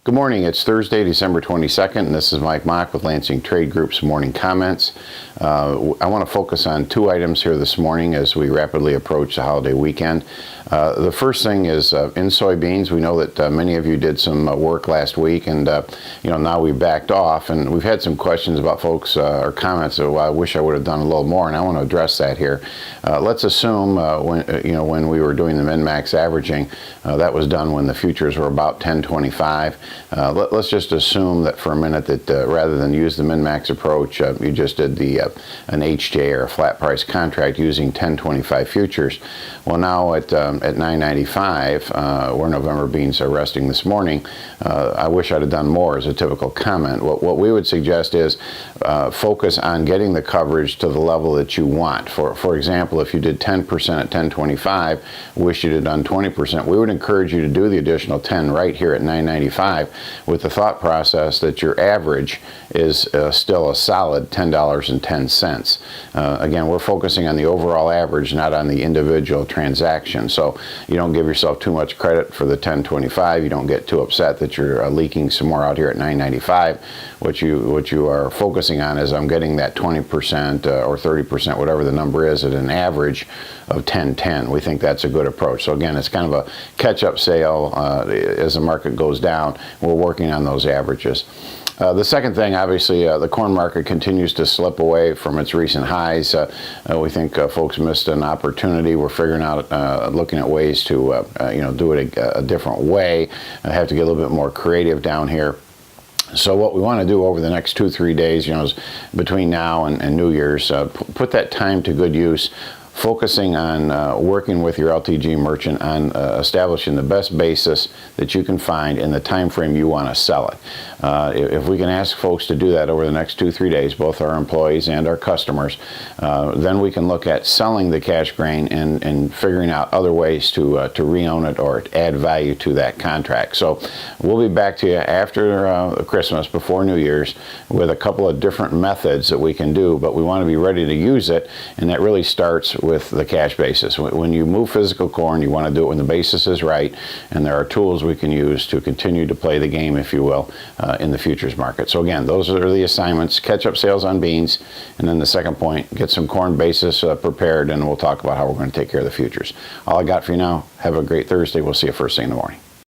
Good morning. It's Thursday, December 22nd, and this is Mike Mock with Lansing Trade Group's Morning Comments. I want to focus on two items here this morning as we rapidly approach the holiday weekend. The first thing is in soybeans. We know that many of you did some work last week, and now we've backed off, and we've had some questions about folks or comments of, well, I wish I would have done a little more, and I want to address that here. Let's assume when we were doing the min-max averaging, that was done when the futures were about 10.25. Let's just assume that for a minute that rather than use the min-max approach, you just did an HJ or a flat price contract using 10.25 futures. Well, now at 9.95, where November beans are resting this morning, I wish I'd have done more as a typical comment. What we would suggest is focus on getting the coverage to the level that you want. For example, if you did 10% at 10.25, wish you'd have done 20%, we would encourage you to do the additional 10 right here at 9.95 with the thought process that your average is still a solid $10.10. Again, we're focusing on the overall average, not on the individual transaction. So you don't give yourself too much credit for the 10.25. You don't get too upset that you're leaking some more out here at 9.95. What you are focusing on is I'm getting that 20% or 30%, whatever the number is, at an average of 10.10. We think that's a good approach. So again, it's kind of a catch-up sale as the market goes down. We're working on those averages. The second thing, obviously, the corn market continues to slip away from its recent highs. We think folks missed an opportunity. We're figuring out, looking at ways to, do it a different way. I have to get a little bit more creative down here. So what we want to do over the next 2-3 days, is between now and New Year's, put that time to good use, focusing on working with your LTG merchant on establishing the best basis that you can find in the time frame you want to sell it. If we can ask folks to do that over the next 2-3 days, both our employees and our customers, then we can look at selling the cash grain and figuring out other ways to re-own it or add value to that contract. So we'll be back to you after Christmas, before New Year's, with a couple of different methods that we can do, but we want to be ready to use it, and that really starts with the cash basis. When you move physical corn, you want to do it when the basis is right, and there are tools we can use to continue to play the game, if you will, in the futures market. So again, those are the assignments: catch-up sales on beans, and then the second point, get some corn basis prepared, and we'll talk about how we're going to take care of the futures. All I got for you now. Have a great Thursday. We'll see you first thing in the morning.